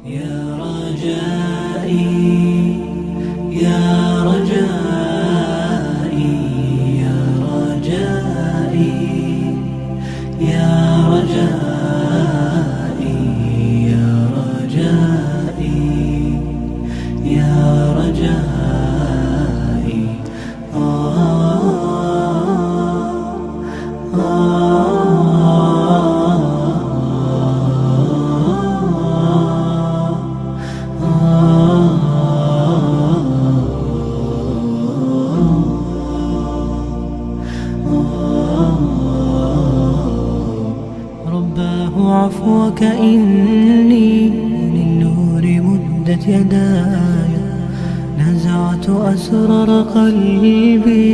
يا رجائي يا رجائي يا رجائي يا رجائي يا رجائي يا رجائي رباه عفوك إني للنور مدت يداي، نزعت أسرار قلبي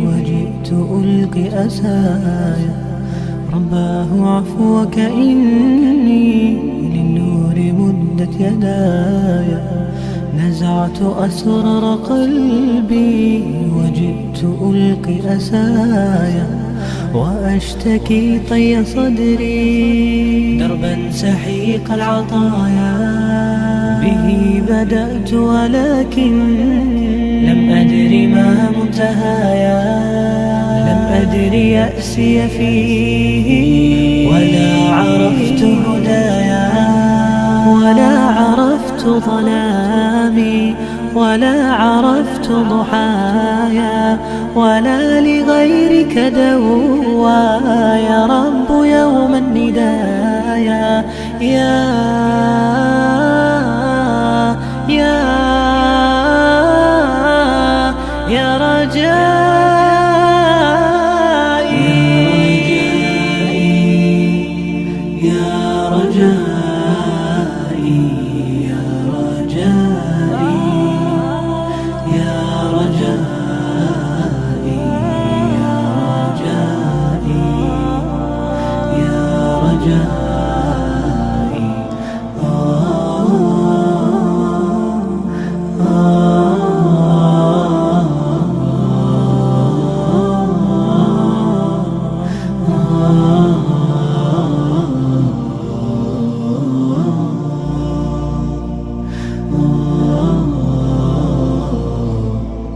وجئت ألقي أساي. رباه عفوك إني للنور مدت يداي، نزعت أسرار قلبي وجئت ألقي أساي. وأشتكي طي صدري دربا سحيق العطايا، به بدأت ولكن لم أدر ما منتهايا. لم أدر يأسي فيه ولا عرفت هدايا، ولا عرفت ظلامي ولا عرفت ضحايا، ولا لغيرك دوايا. رب يوم الندايا يا رجائي يا رجائي يا رجائي يا رجائي يا رجائي يا رجائي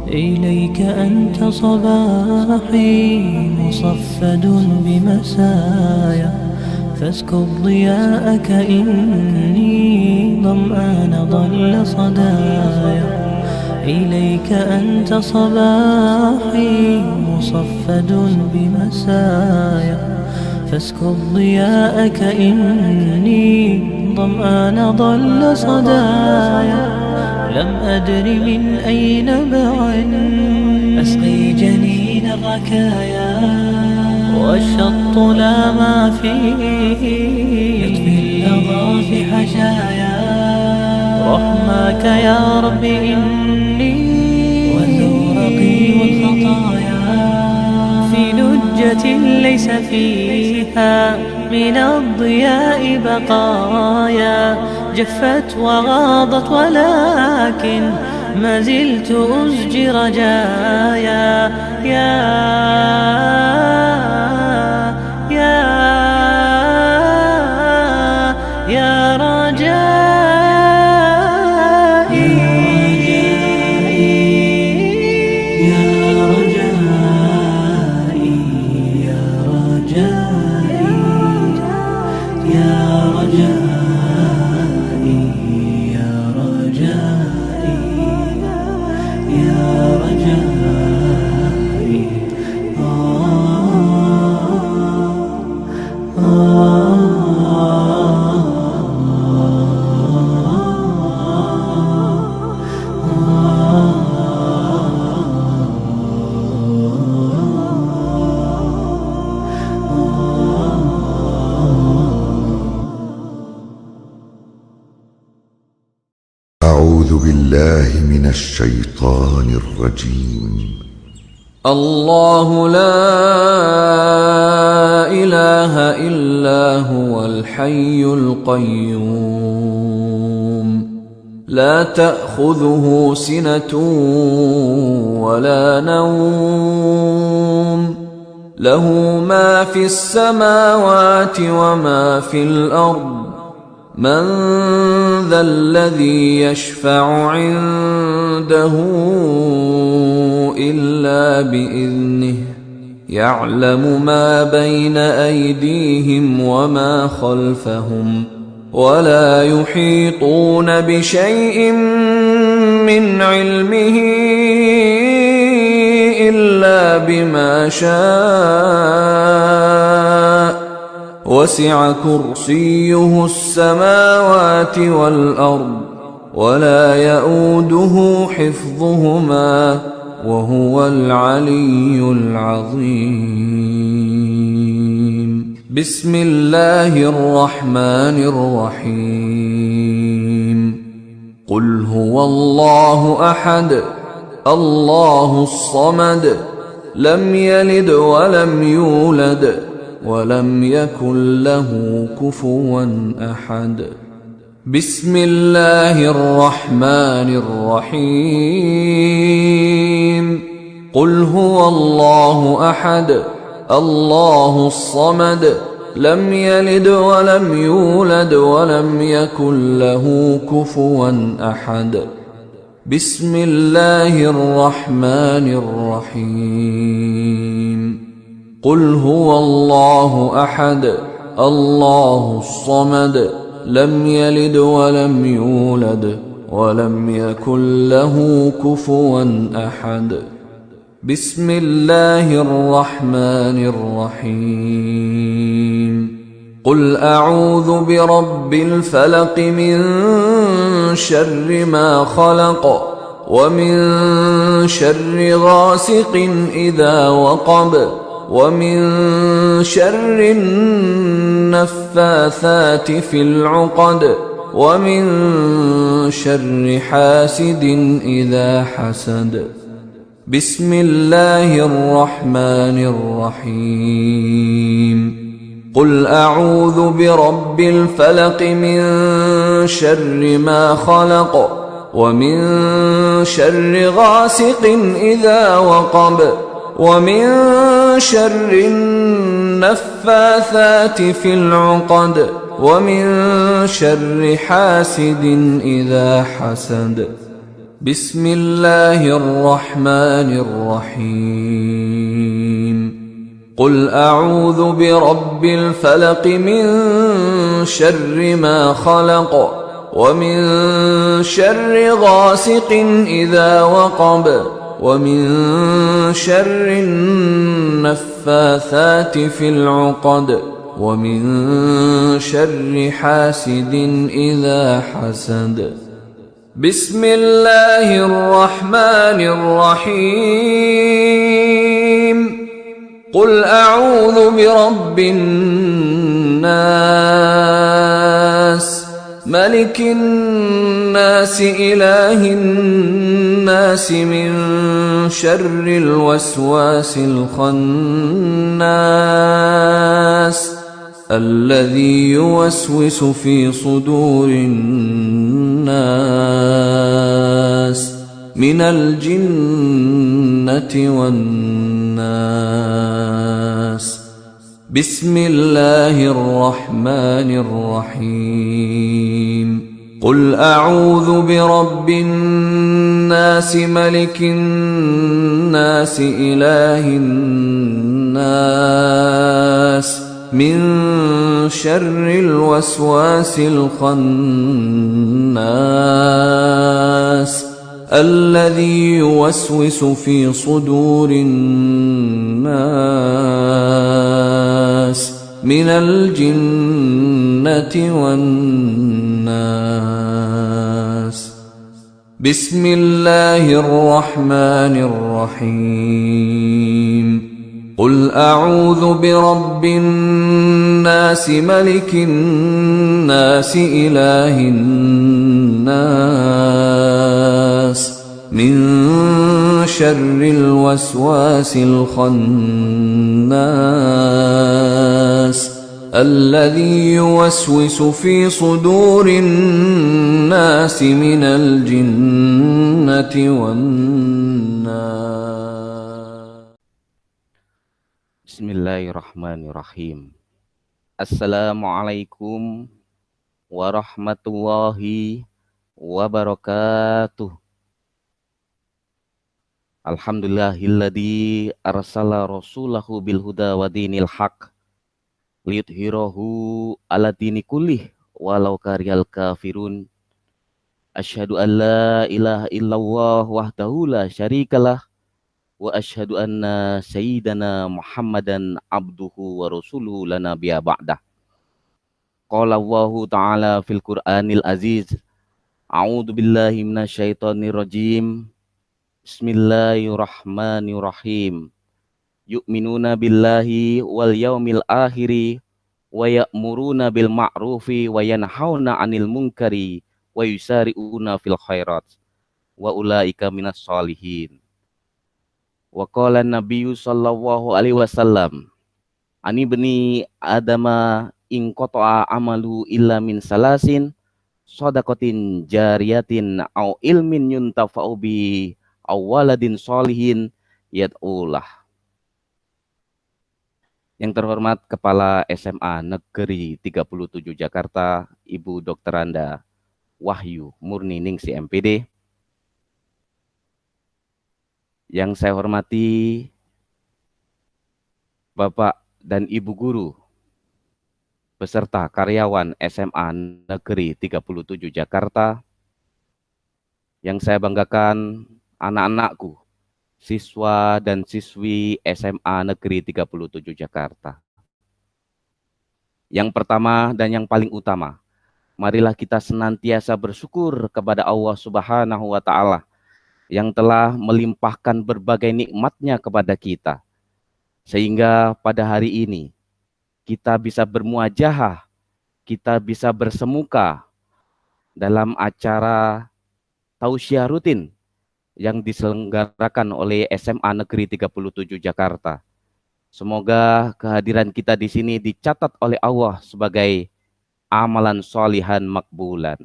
إليك أنت صباحي مصفد بمسايا، فاسكب ضياءك إني ظمآن ضل صدايا. إليك أنت صباحي مصفد بمسايا، فاسكب ضياءك إني ظمآن ضل صدايا. لم أدر من أي نبع أسقي جنين الركايا، والشط لا ما فيه يطفي اللظى في حشايا. رحماك يا رب إني وزورقي والخطايا، في لجة ليس فيها من الضياء بقايا. جفت وغاضت ولكن ما زلت أزجي رجايا. يا رجائي يا رجائي يا رجائي يا رجائي يا رجائي يا رجائي أعوذ بالله من الشيطان الرجيم. الله لا إله إلا هو الحي القيوم، لا تأخذه سنة ولا نوم، له ما في السماوات وما في الأرض، من ذا الذي يشفع عنده إلا بإذنه يعلم ما بين أيديهم وما خلفهم ولا يحيطون بشيء من علمه إلا بما شاء وسع كرسيه السماوات والأرض ولا يؤوده حفظهما وهو العلي العظيم. بسم الله الرحمن الرحيم. قل هو الله أحد الله الصمد لم يلد ولم يولد ولم يكن له كفوا أحد. بسم الله الرحمن الرحيم. قل هو الله أحد الله الصمد لم يلد ولم يولد ولم يكن له كفوا أحد. بسم الله الرحمن الرحيم. قل هو الله أحد الله الصمد لم يلد ولم يولد ولم يكن له كفوا أحد. بسم الله الرحمن الرحيم. قل أعوذ برب الفلق من شر ما خلق ومن شر غاسق إذا وقب ومن شر النفاثات في العقد ومن شر حاسد إذا حسد. بسم الله الرحمن الرحيم. قل أعوذ برب الفلق من شر ما خلق ومن شر غاسق إذا وقب ومن شر النفاثات في العقد ومن شر حاسد إذا حسد. بسم الله الرحمن الرحيم. قل أعوذ برب الفلق من شر ما خلق ومن شر غاسق إذا وقب ومن شر النفاثات في العقد ومن شر حاسد إذا حسد. بسم الله الرحمن الرحيم. قل أعوذ برب الناس ملك الناس إله الناس من شر الوسواس الخناس الذي يوسوس في صدور الناس من الجنة والناس. بسم الله الرحمن الرحيم. قل أعوذ برب الناس ملك الناس إله الناس من شر الوسواس الخناس الذي يوسوس في صدور الناس من الجنة والناس. بسم الله الرحمن الرحيم. قل أعوذ برب الناس ملك الناس إله الناس من شر الوسواس الخناس الذي يوسوس في صدور الناس من الجنة والناس. Bismillahirrahmanirrahim. Assalamualaikum warahmatullahi wabarakatuh. Alhamdulillahilladzi arsala rasulahu bil huda wa dinil haq liyudhhirahu ala dini kullih walau karihal kafirun. Asyhadu an la ilaha illallah wahdahu la syarikalah wa asyhadu anna sayyidana Muhammadan abduhu wa rasuluhu la nabiyya ba'dah. Qala Allahu ta'ala fil Qur'anil Aziz. A'udzu billahi minasyaitonir rajim. Bismillahirrahmanirrahim. Yu'minuna billahi wal yaumil akhiri wa ya'muruna bil ma'rufi wa yanhauna 'anil munkari wa yusari'una fil khairat wa ulaika minas sholihin. Wa qala an-nabiyyu sallallahu alaihi wasallam, ani bani adama in qata'a amalu illa min salasin shadaqatin jariyatin au ilmin yuntafa'u bi aw waladin sholihin yad'ulah. Yang terhormat Kepala SMA Negeri 37 Jakarta, Ibu Dr. Anda Wahyu Murni Ningsi MPD. Yang saya hormati Bapak dan Ibu Guru beserta karyawan SMA Negeri 37 Jakarta. Yang saya banggakan anak-anakku, siswa dan siswi SMA Negeri 37 Jakarta. Yang pertama dan yang paling utama, marilah kita senantiasa bersyukur kepada Allah Subhanahu wa Ta'ala yang telah melimpahkan berbagai nikmatnya kepada kita, sehingga pada hari ini kita bisa bermuajahah, kita bisa bersemuka dalam acara tausiah rutin yang diselenggarakan oleh SMA Negeri 37 Jakarta. Semoga kehadiran kita di sini dicatat oleh Allah sebagai amalan sholihan makbulan.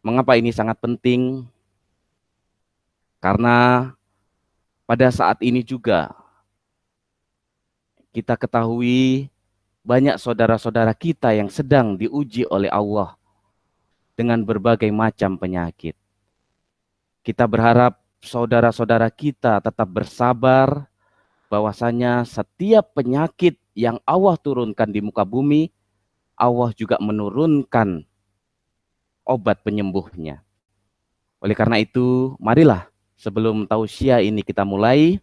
Mengapa ini sangat penting? Karena pada saat ini juga kita ketahui banyak saudara-saudara kita yang sedang diuji oleh Allah dengan berbagai macam penyakit. Kita berharap saudara-saudara kita tetap bersabar, bahwasanya setiap penyakit yang Allah turunkan di muka bumi, Allah juga menurunkan obat penyembuhnya. Oleh karena itu, marilah sebelum tausiah ini kita mulai,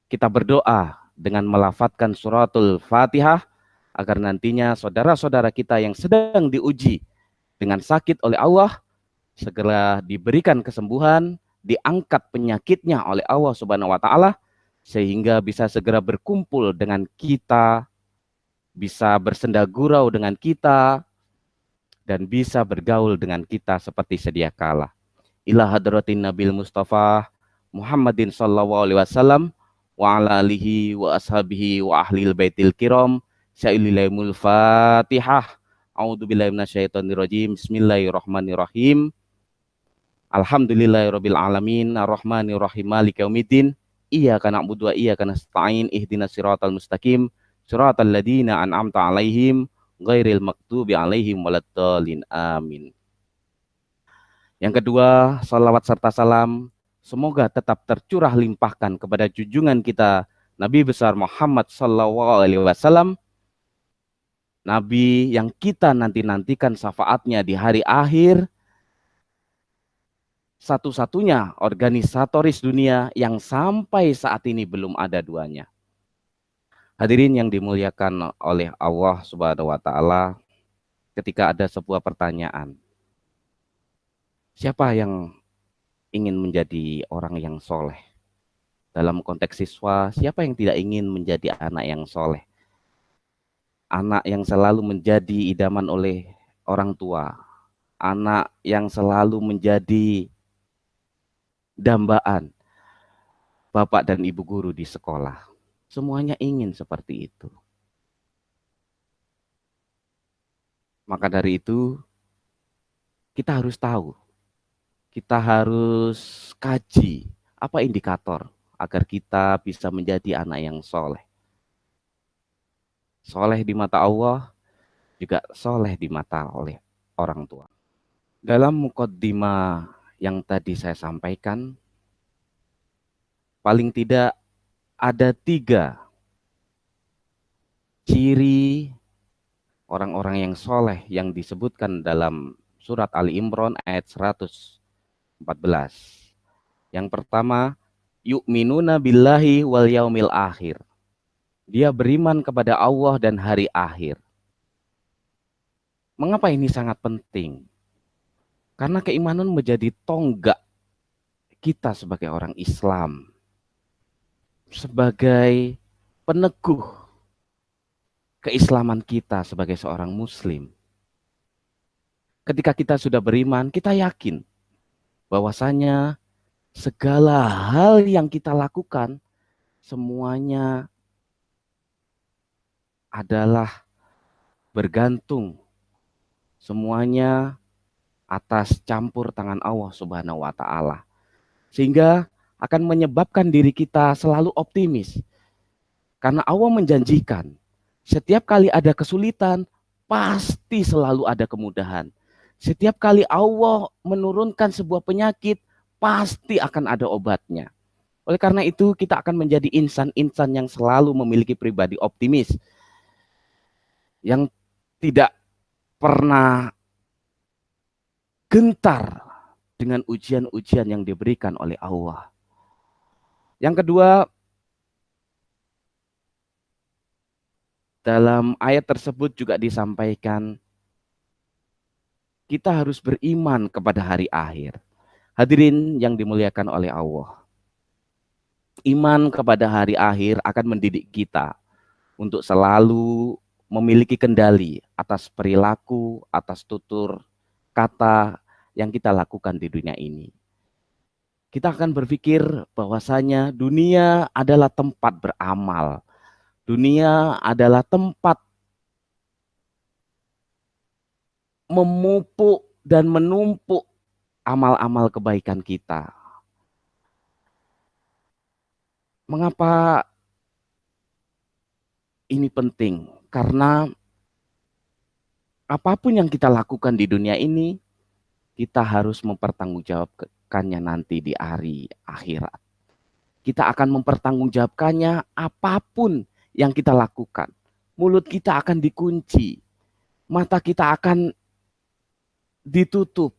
kita berdoa dengan melafadzkan suratul Fatihah, agar nantinya saudara-saudara kita yang sedang diuji dengan sakit oleh Allah, segera diberikan kesembuhan, diangkat penyakitnya oleh Allah Subhanahu wa Ta'ala, sehingga bisa segera berkumpul dengan kita, bisa bersenda gurau dengan kita, dan bisa bergaul dengan kita seperti sedia kala. Ila hadratin Nabil Mustafa Muhammadin sallallahu alaihi wasallam wa ala alihi wa ashabihi wa ahlil baitil kiram. Syai'ilaimul Fatihah. A'udzu billahi minasyaitonir rajim. Bismillahirrahmanirrahim. Alhamdulillahirabbil alamin, arrahmanir rahim, maliki yaumiddin. Iyyaka na'budu wa iyyaka nasta'in, ihdinas siratal mustaqim, siratal ladzina an'amta 'alaihim ghairil maghdubi 'alaihim waladdallin. Amin. Yang kedua, salawat serta salam semoga tetap tercurah limpahkan kepada junjungan kita Nabi besar Muhammad sallallahu alaihi wasallam, Nabi yang kita nanti-nantikan syafaatnya di hari akhir, satu-satunya organisatoris dunia yang sampai saat ini belum ada duanya. Hadirin yang dimuliakan oleh Allah Subhanahu wa Ta'ala, ketika ada sebuah pertanyaan, siapa yang ingin menjadi orang yang soleh? Dalam konteks siswa, siapa yang tidak ingin menjadi anak yang soleh? Anak yang selalu menjadi idaman oleh orang tua, anak yang selalu menjadi dambaan bapak dan ibu guru di sekolah. Semuanya ingin seperti itu. Maka dari itu, kita harus tahu, kita harus kaji apa indikator agar kita bisa menjadi anak yang soleh. Soleh di mata Allah juga soleh di mata oleh orang tua. Dalam mukaddimah yang tadi saya sampaikan, paling tidak ada 3 ciri orang-orang yang soleh yang disebutkan dalam surat Ali Imran ayat 114. Yang pertama, yu'minuna billahi wal yaumil akhir. Dia beriman kepada Allah dan hari akhir. Mengapa ini sangat penting? Karena keimanan menjadi tonggak kita sebagai orang Islam, sebagai peneguh keislaman kita sebagai seorang Muslim. Ketika kita sudah beriman, kita yakin bahwasanya segala hal yang kita lakukan semuanya adalah bergantung, semuanya atas campur tangan Allah Subhanahu wa taala. Sehingga akan menyebabkan diri kita selalu optimis. Karena Allah menjanjikan, setiap kali ada kesulitan, pasti selalu ada kemudahan. Setiap kali Allah menurunkan sebuah penyakit, pasti akan ada obatnya. Oleh karena itu, kita akan menjadi insan-insan yang selalu memiliki pribadi optimis, yang tidak pernah gentar dengan ujian-ujian yang diberikan oleh Allah. Yang kedua, dalam ayat tersebut juga disampaikan, kita harus beriman kepada hari akhir. Hadirin yang dimuliakan oleh Allah, iman kepada hari akhir akan mendidik kita untuk selalu memiliki kendali atas perilaku, atas tutur kata yang kita lakukan di dunia ini. Kita akan berpikir bahwasanya dunia adalah tempat beramal. Dunia adalah tempat memupuk dan menumpuk amal-amal kebaikan kita. Mengapa ini penting? Karena apapun yang kita lakukan di dunia ini, kita harus mempertanggungjawabkannya nanti di hari akhirat. Kita akan mempertanggungjawabkannya apapun yang kita lakukan. Mulut kita akan dikunci, mata kita akan ditutup.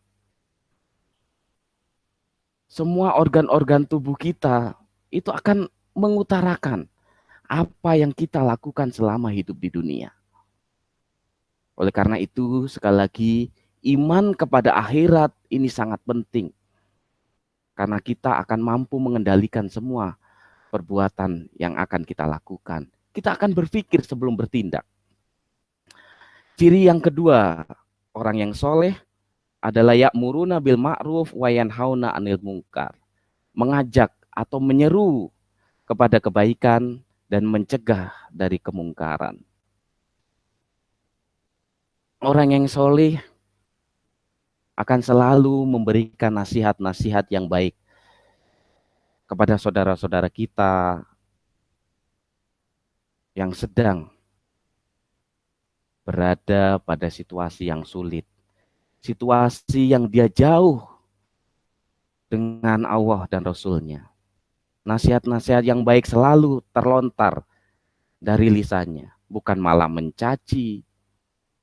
Semua organ-organ tubuh kita itu akan mengutarakan apa yang kita lakukan selama hidup di dunia. Oleh karena itu, sekali lagi, iman kepada akhirat ini sangat penting. Karena kita akan mampu mengendalikan semua perbuatan yang akan kita lakukan. Kita akan berpikir sebelum bertindak. Ciri yang kedua, orang yang soleh adalah ya'muruna bil ma'ruf wa yanhauna 'anil munkar. Mengajak atau menyeru kepada kebaikan dan mencegah dari kemungkaran. Orang yang soleh akan selalu memberikan nasihat-nasihat yang baik kepada saudara-saudara kita yang sedang berada pada situasi yang sulit, situasi yang dia jauh dengan Allah dan Rasul-Nya. Nasihat-nasihat yang baik selalu terlontar dari lisannya, bukan malah mencaci,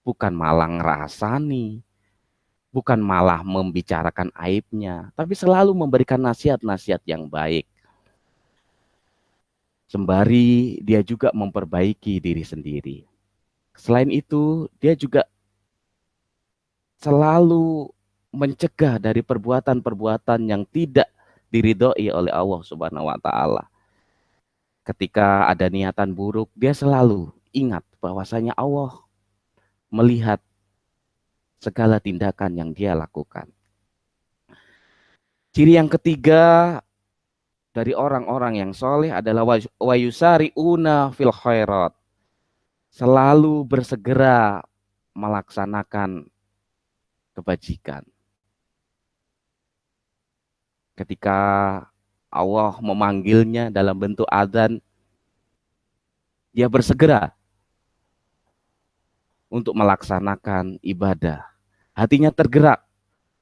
bukan malah ngerasani, bukan malah membicarakan aibnya, tapi selalu memberikan nasihat-nasihat yang baik. Sembari dia juga memperbaiki diri sendiri. Selain itu, dia juga selalu mencegah dari perbuatan-perbuatan yang tidak diridhoi oleh Allah Subhanahu wa taala. Ketika ada niatan buruk, dia selalu ingat bahwasanya Allah melihat segala tindakan yang dia lakukan. Ciri yang ketiga dari orang-orang yang soleh adalah wa yusari'una fil khairat. Selalu bersegera melaksanakan kebajikan. Ketika Allah memanggilnya dalam bentuk adzan, dia bersegera untuk melaksanakan ibadah. Hatinya tergerak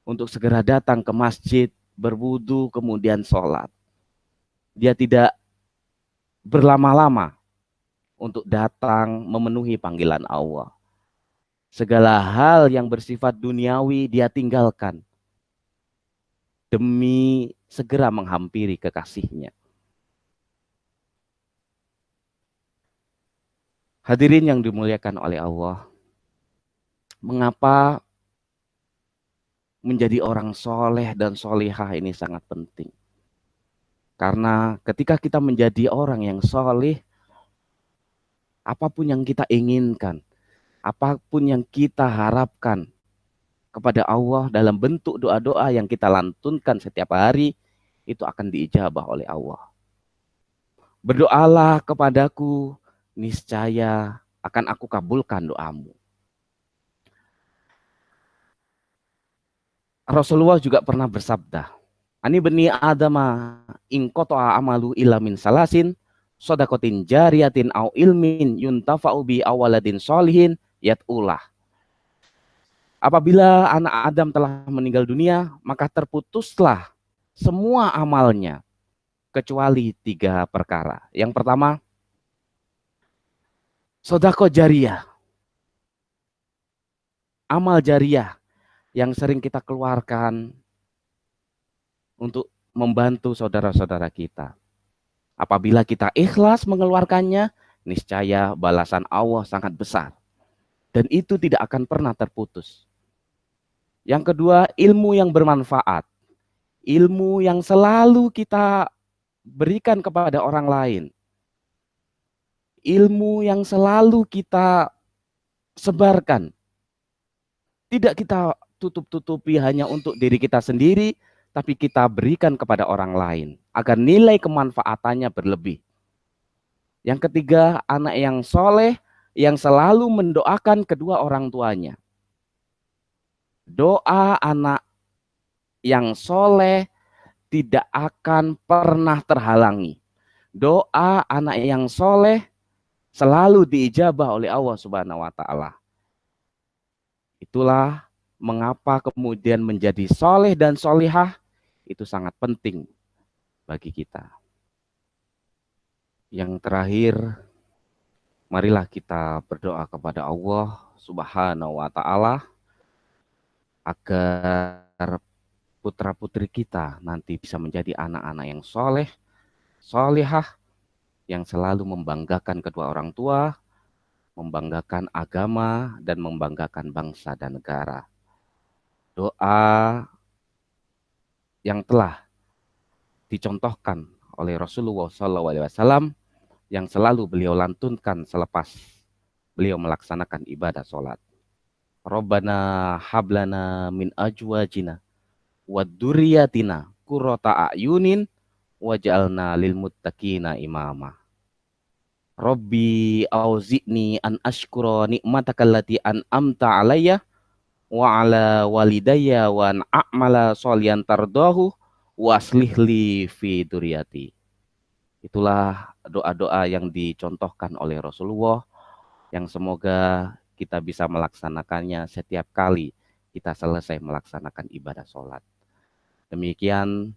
untuk segera datang ke masjid, berwudu, kemudian sholat. Dia tidak berlama-lama untuk datang memenuhi panggilan Allah. Segala hal yang bersifat duniawi dia tinggalkan demi segera menghampiri kekasihnya. Hadirin yang dimuliakan oleh Allah, mengapa menjadi orang soleh dan solihah ini sangat penting? Karena ketika kita menjadi orang yang soleh, apapun yang kita inginkan, apapun yang kita harapkan kepada Allah dalam bentuk doa-doa yang kita lantunkan setiap hari, itu akan diijabah oleh Allah. Berdoalah kepadaku, niscaya akan aku kabulkan doamu. Rasulullah juga pernah bersabda, Ani bani Adama in qata'a amalu illa min salasin, shadaqatin jariyatin au ilmin yuntafa'u bi awaladin sholihin yat'ulah. Apabila anak Adam telah meninggal dunia, maka terputuslah semua amalnya kecuali 3 perkara. Yang pertama, sedekah jariyah. Amal jariyah yang sering kita keluarkan untuk membantu saudara-saudara kita. Apabila kita ikhlas mengeluarkannya, niscaya balasan Allah sangat besar. Dan itu tidak akan pernah terputus. Yang kedua, ilmu yang bermanfaat. Ilmu yang selalu kita berikan kepada orang lain. Ilmu yang selalu kita sebarkan. Tidak kita tutup-tutupi hanya untuk diri kita sendiri, tapi kita berikan kepada orang lain agar nilai kemanfaatannya berlebih. Yang ketiga, anak yang soleh yang selalu mendoakan kedua orang tuanya. Doa anak yang soleh tidak akan pernah terhalangi. Doa anak yang soleh selalu diijabah oleh Allah Subhanahu wa Ta'ala. Itulah mengapa kemudian menjadi soleh dan solihah itu sangat penting bagi kita. Yang terakhir, marilah kita berdoa kepada Allah Subhanahu wa Ta'ala agar putra-putri kita nanti bisa menjadi anak-anak yang soleh, solihah, yang selalu membanggakan kedua orang tua, membanggakan agama, dan membanggakan bangsa dan negara. Doa yang telah dicontohkan oleh Rasulullah SAW yang selalu beliau lantunkan selepas beliau melaksanakan ibadah sholat. Rabbana hablana min ajwajina wa dzurriyyatina qurrata a'yunin waj'alna lil muttaqina imama. Rabbi auzi'ni an ashkura ni'mataka allati an'amta alayya wa ala walidayya wa an a'mala sholihan tardahu wa aslih li fi dzurriyyati. Itulah doa-doa yang dicontohkan oleh Rasulullah yang semoga kita bisa melaksanakannya setiap kali kita selesai melaksanakan ibadah sholat. Demikian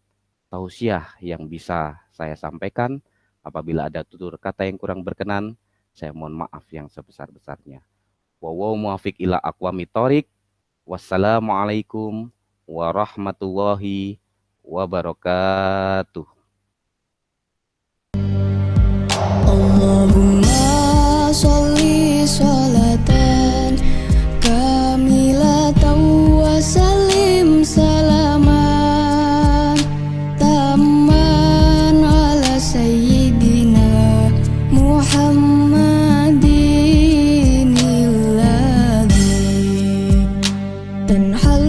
tausiah yang bisa saya sampaikan. Apabila ada tutur kata yang kurang berkenan, saya mohon maaf yang sebesar-besarnya. Wallahu muwaffiq ila aqwamit thoriq. Wassalamualaikum warahmatullahi wabarakatuh. Allahumma sholli sholatan kamilatan wa sallim salaman tamman ala sayyidina Muhammadin illadhi tanhal